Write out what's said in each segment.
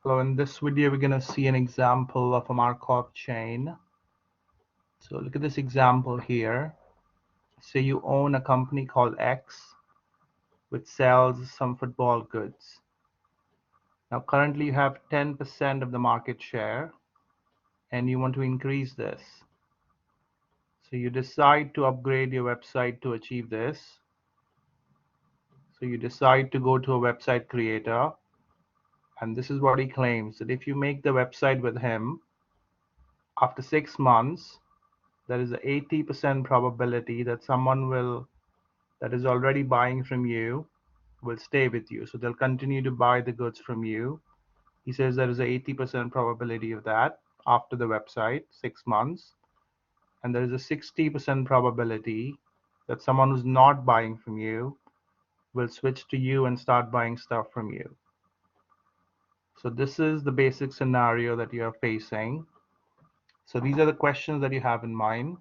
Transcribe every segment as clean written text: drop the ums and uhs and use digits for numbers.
Hello, in this video, we're going to see an example of a Markov chain. So look at this example here. Say you own a company called X, which sells some football goods. Now, currently you have 10% of the market share, and you want to increase this. So you decide to upgrade your website to achieve this. So you decide to go to a website creator, and this is what he claims, that if you make the website with him, after 6 months, there is an 80% probability that someone that is already buying from you will stay with you. So they'll continue to buy the goods from you. He says there is an 80% probability of that after the website, 6 months. And there is a 60% probability that someone who's not buying from you will switch to you and start buying stuff from you. So this is the basic scenario that you are facing. So these are the questions that you have in mind.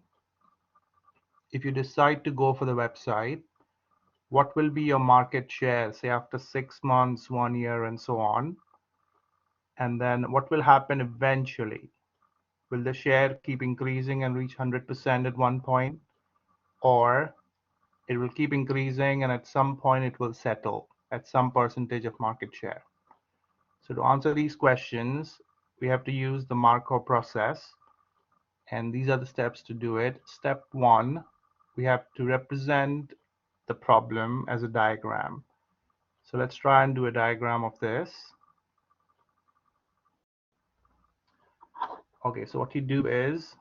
If you decide to go for the website, what will be your market share, say after 6 months, 1 year, and so on? And then what will happen eventually? Will the share keep increasing and reach 100% at one point? Or it will keep increasing and at some point it will settle at some percentage of market share? So to answer these questions, we have to use the Markov process. And these are the steps to do it. Step 1, we have to represent the problem as a diagram. So let's try and do a diagram of this. Okay, so what you do is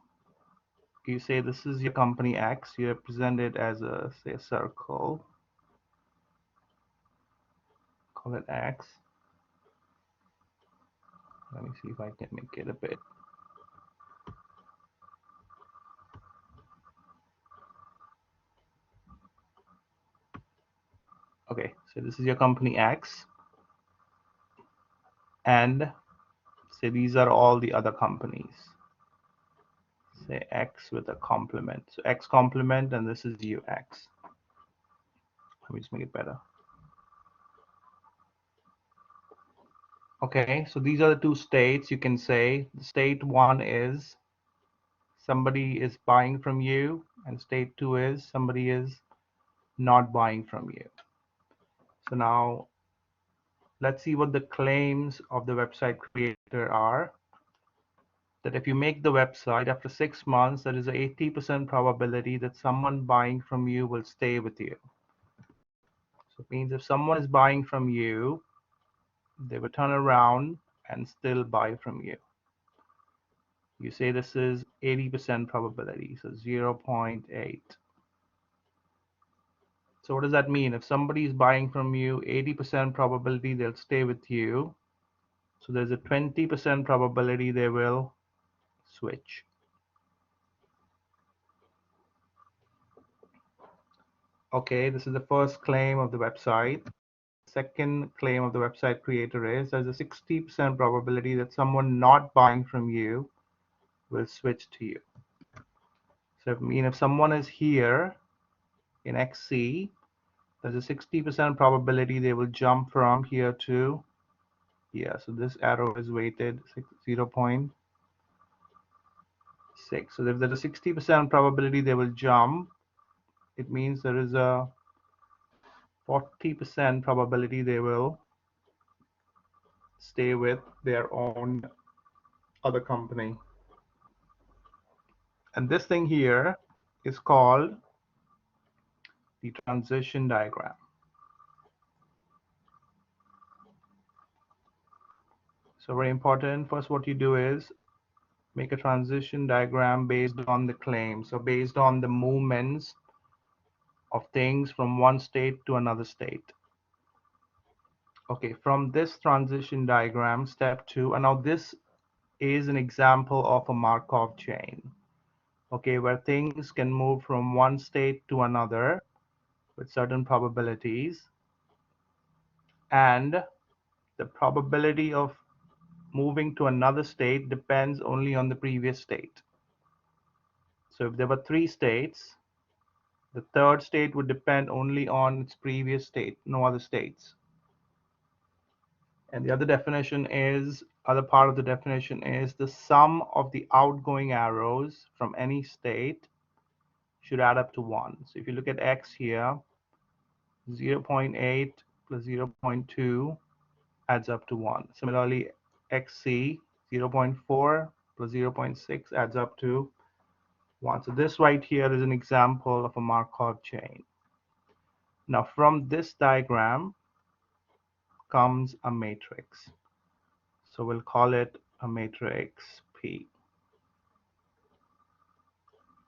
you say this is your company X, you represent it as a, say, a circle, call it X. Let me see if I can make it a bit. Okay, so this is your company X, and say these are all the other companies. Say X with a complement. So X complement, and this is UX. Let me just make it better. Okay, so these are the two states. You can say state 1 is somebody is buying from you, and state 2 is somebody is not buying from you. So now let's see what the claims of the website creator are. That if you make the website after 6 months, there is an 80% probability that someone buying from you will stay with you. So it means if someone is buying from you, they will turn around and still buy from you. You say this is 80% probability, so 0.8. So what does that mean? If somebody is buying from you, 80% probability they'll stay with you. So there's a 20% probability they will switch. Okay, this is the first claim of the website. Second claim of the website creator is there's a 60% probability that someone not buying from you will switch to you. So if someone is here in XC, there's a 60% probability they will jump from here to here. So this arrow is weighted 0.6. So if there's a 60% probability they will jump, it means there is a 40% probability they will stay with their own other company. And this thing here is called the transition diagram. So very important. First, what you do is make a transition diagram based on the claim. So based on the movements of things from one state to another state. Okay, from this transition diagram, step 2, and now this is an example of a Markov chain. Okay, where things can move from one state to another with certain probabilities, and the probability of moving to another state depends only on the previous state. So if there were 3 states, the third state would depend only on its previous state, no other states. And the other definition is other part of the definition is the sum of the outgoing arrows from any state should add up to 1. So if you look at x here, 0.8 plus 0.2 adds up to 1. Similarly, xc, 0.4 plus 0.6 adds up to 1. So this right here is an example of a Markov chain. Now from this diagram comes a matrix. So we'll call it a matrix P.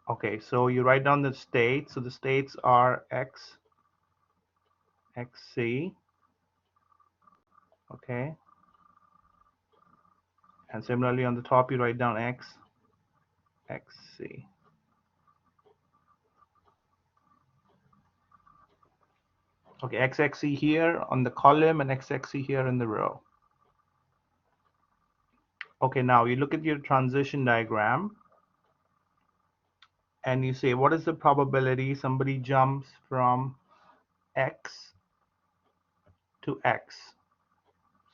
Okay, so you write down the states. So the states are x, xc, okay. And similarly on the top you write down x, xc. Okay, xxc here on the column and xxc here in the row. Okay, now you look at your transition diagram and you say, what is the probability somebody jumps from x to x?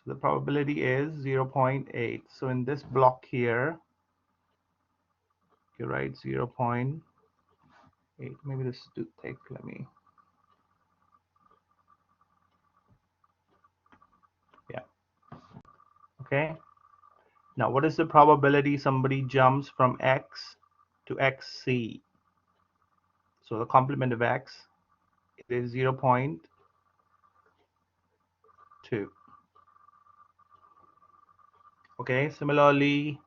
So the probability is 0.8. So in this block here, you write 0.8. Maybe this is too thick. Let me. Yeah. Okay. Now, what is the probability somebody jumps from x to xc? So the complement of x is 0.2. Okay. Similarly,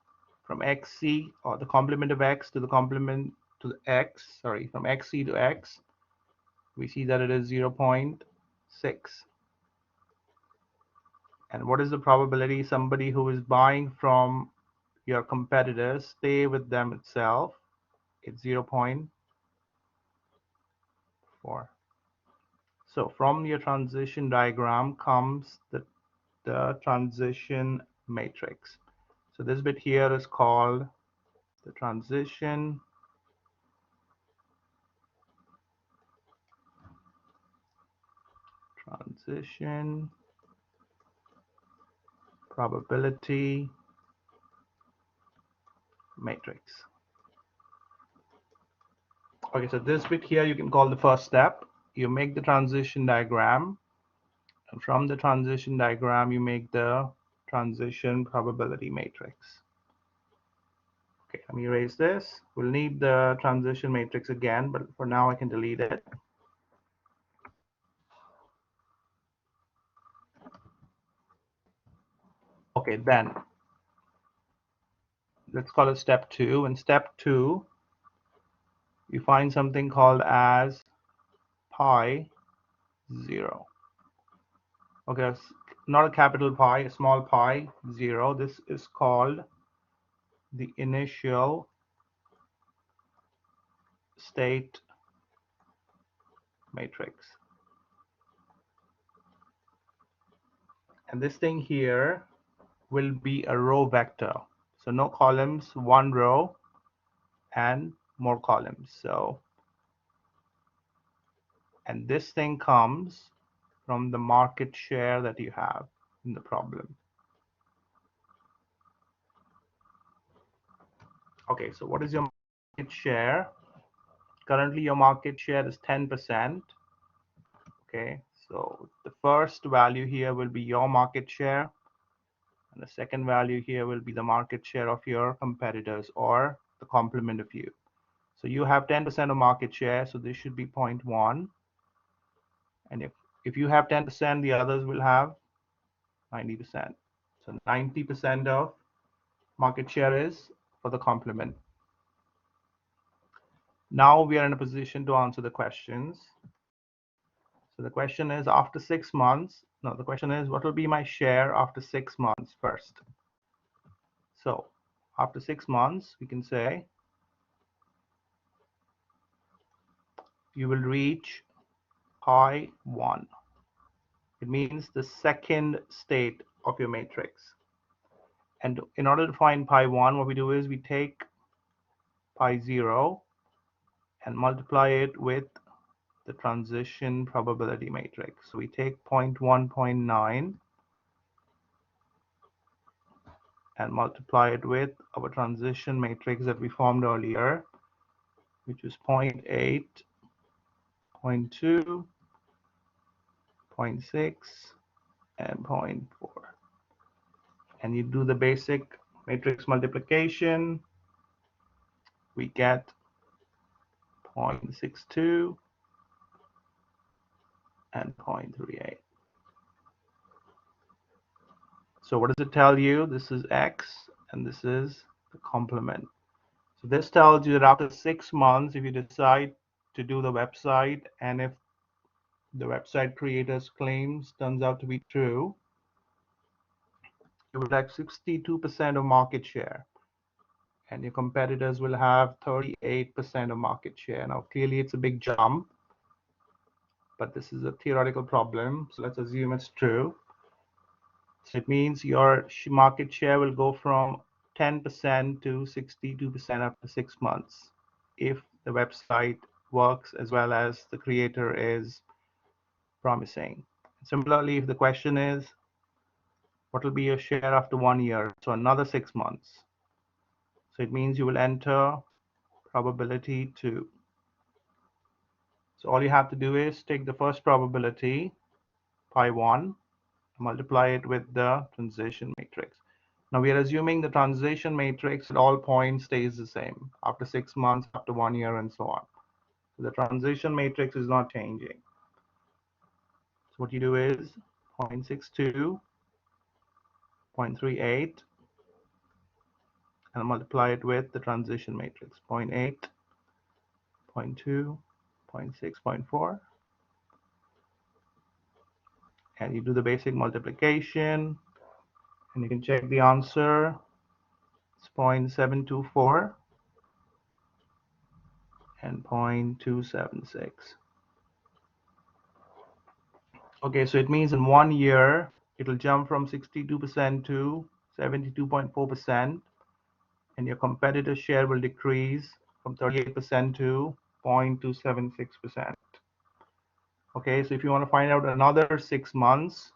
from xc or the complement of x to the complement to the x, sorry, from xc to x, we see that it is 0.6. And what is the probability somebody who is buying from your competitors stay with them itself? It's 0.4. So from your transition diagram comes the transition matrix. So this bit here is called the transition probability matrix. Okay, so this bit here you can call the first step. You make the transition diagram, and from the transition diagram you make the transition probability matrix. Okay, let me erase this. We'll need the transition matrix again, but for now I can delete it. Okay, then let's call it step 2. In step 2, you find something called as pi 0. Okay, it's not a capital pi, a small pi 0. This is called the initial state matrix. And this thing here will be a row vector. So no columns, one row and more columns. So, and this thing comes from the market share that you have in the problem. Okay, so what is your market share? Currently your market share is 10%. Okay, so the first value here will be your market share, and the second value here will be the market share of your competitors or the complement of you. So you have 10% of market share, so this should be 0.1. And if you have 10%, the others will have 90%. So 90% of market share is for the complement. Now we are in a position to answer the questions. So the question is, after 6 months, no, the question is, what will be my share after 6 months first? So after 6 months, we can say you will reach pi 1. It means the second state of your matrix. And in order to find pi 1, what we do is we take pi 0 and multiply it with the transition probability matrix. So we take 0.1, 0.9 and multiply it with our transition matrix that we formed earlier, which was 0.8, 0.2, 0.6, and 0.4. And you do the basic matrix multiplication, we get 0.62 and 0.38. So what does it tell you? This is X and this is the complement. So this tells you that after 6 months, if you decide to do the website, and if the website creator's claims turns out to be true, you will have 62% of market share, and your competitors will have 38% of market share. Now, clearly it's a big jump, but this is a theoretical problem, so let's assume it's true. So it means your market share will go from 10% to 62% after 6 months if the website works as well as the creator is promising. Similarly, if the question is, what will be your share after 1 year? So another 6 months. So it means you will enter probability 2. So all you have to do is take the first probability, pi 1, multiply it with the transition matrix. Now we are assuming the transition matrix at all points stays the same after 6 months, after 1 year, and so on. So the transition matrix is not changing. So what you do is 0.62, 0.38, and multiply it with the transition matrix, 0.8, 0.2, 0.6, 0.4, and you do the basic multiplication, and you can check the answer. It's 0.724 and 0.276. Okay, so it means in 1 year, it'll jump from 62% to 72.4%, and your competitor share will decrease from 38% to 0.276%. Okay, so if you want to find out another 6 months,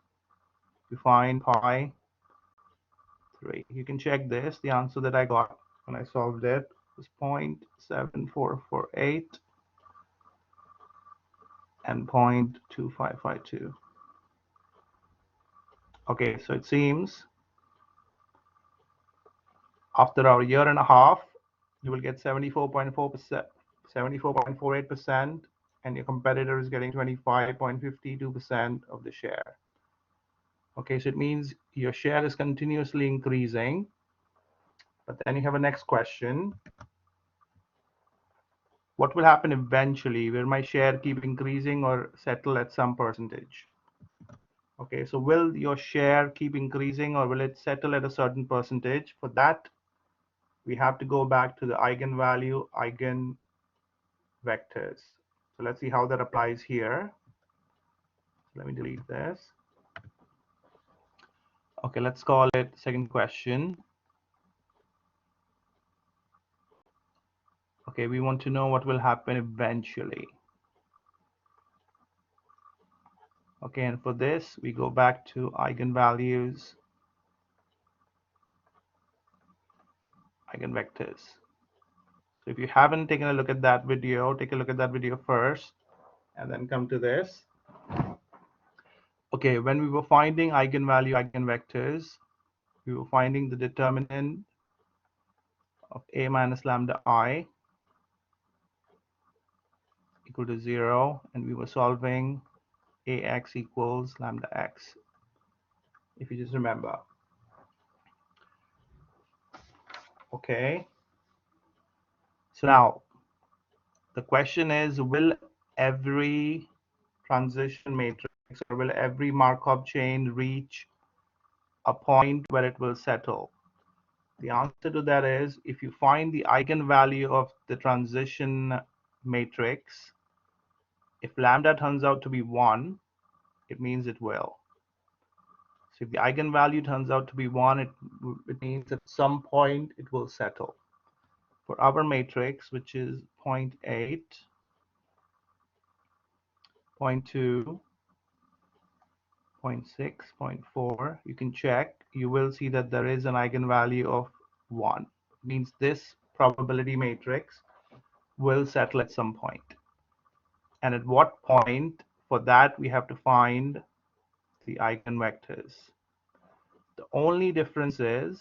you find pi 3. You can check this. The answer that I got when I solved it was 0.7448 and 0.2552. Okay, so it seems after a year and a half, you will get 74.4%, 74.48%, and your competitor is getting 25.52% of the share. Okay, so it means your share is continuously increasing. But then you have a next question. What will happen eventually? Will my share keep increasing or settle at some percentage? Okay, so will your share keep increasing or will it settle at a certain percentage? For that, we have to go back to the eigenvalue, eigenvectors. So let's see how that applies here. Let me delete this. Okay, let's call it second question. Okay, we want to know what will happen eventually. Okay, and for this, we go back to eigenvalues, eigenvectors. So if you haven't taken a look at that video, take a look at that video first, and then come to this. Okay, when we were finding eigenvalue, eigenvectors, we were finding the determinant of A minus lambda I equal to 0, and we were solving AX equals lambda X, if you just remember. Okay, so now the question is, will every transition matrix or will every Markov chain reach a point where it will settle? The answer to that is, if you find the eigenvalue of the transition matrix, if lambda turns out to be 1, it means it will. So if the eigenvalue turns out to be 1, it means at some point it will settle. For our matrix, which is 0.8, 0.2, 0.6, 0.4, you can check. You will see that there is an eigenvalue of 1. It means this probability matrix will settle at some point. And at what point? For that, we have to find the eigenvectors. The only difference is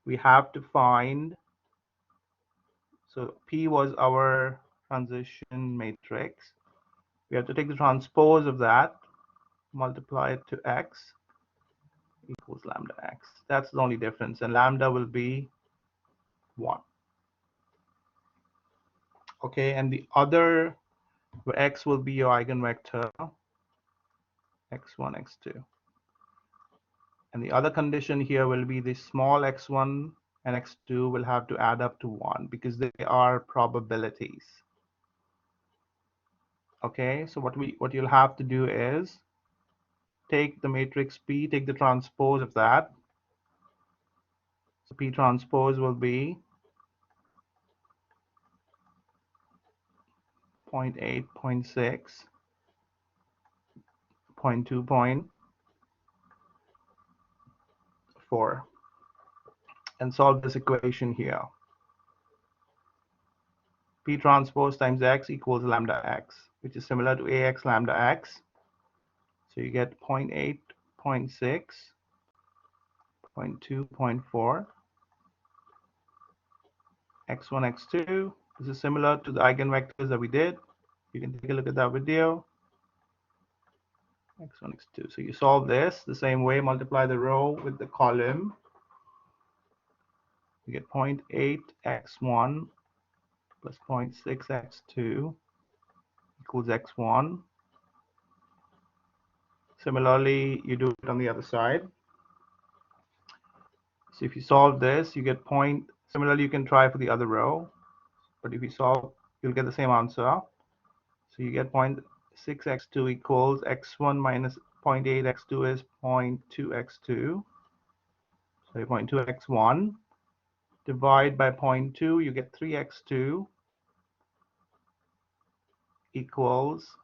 we have to find, so P was our transition matrix. We have to take the transpose of that, multiply it to x equals lambda x. That's the only difference, and lambda will be 1. Okay, and the other, where x will be your eigenvector, x1, x2. And the other condition here will be the small x1 and x2 will have to add up to 1 because they are probabilities. Okay, so what you'll have to do is take the matrix P, take the transpose of that. So P transpose will be 0.8, 0.6, 0.2, 0.4, and solve this equation here. P transpose times x equals lambda x, which is similar to ax lambda x. So you get 0.8, 0.6, 0.2, 0.4, x1, x2. This is similar to the eigenvectors that we did. You can take a look at that video. X1, x2. So you solve this the same way, multiply the row with the column. You get 0.8 x1 plus 0.6 x2 equals x1. Similarly, you do it on the other side. So if you solve this, you get similarly, you can try for the other row, but if you solve, you'll get the same answer. So you get 0.6 x2 equals x1 minus 0.8 x2 is 0.2 x2. So 0.2 x1 divide by 0.2, you get 3 x2 equals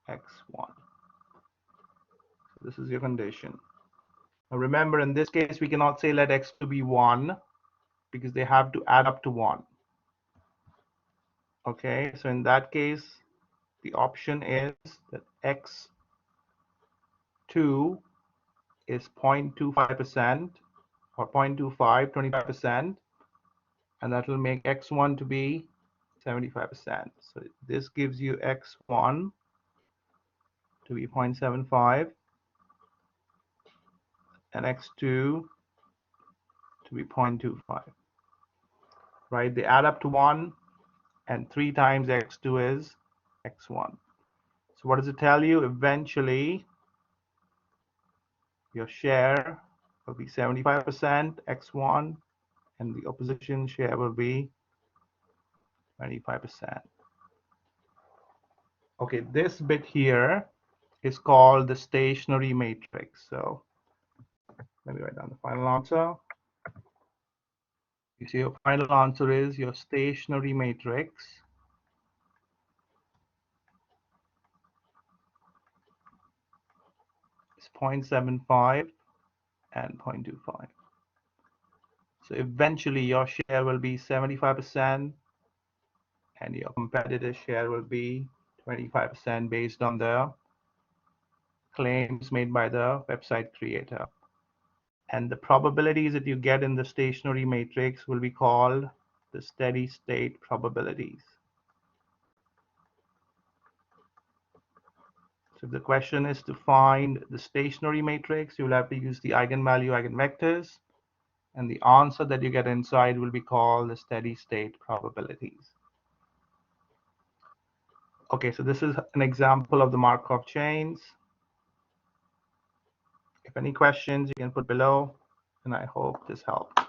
x1. So this is your condition. Now remember, in this case, we cannot say let x2 be 1 because they have to add up to 1. Okay, so in that case, the option is that x2 is 0.25% or 0.25, 25%, and that will make x1 to be 75%. So this gives you x1 to be 0.75 and x2 to be 0.25. Right? They add up to 1, and 3 times x2 is x1. So what does it tell you? Eventually, your share will be 75% x1, and the opposition share will be 25%. Okay, this bit here is called the stationary matrix. So let me write down the final answer. You see, your final answer is your stationary matrix is 0.75 and 0.25. So eventually your share will be 75% and your competitor's share will be 25% based on the claims made by the website creator. And the probabilities that you get in the stationary matrix will be called the steady state probabilities. So if the question is to find the stationary matrix, you will have to use the eigenvalue, eigenvectors, and the answer that you get inside will be called the steady state probabilities. Okay, so this is an example of the Markov chains. If any questions, you can put below, and I hope this helped.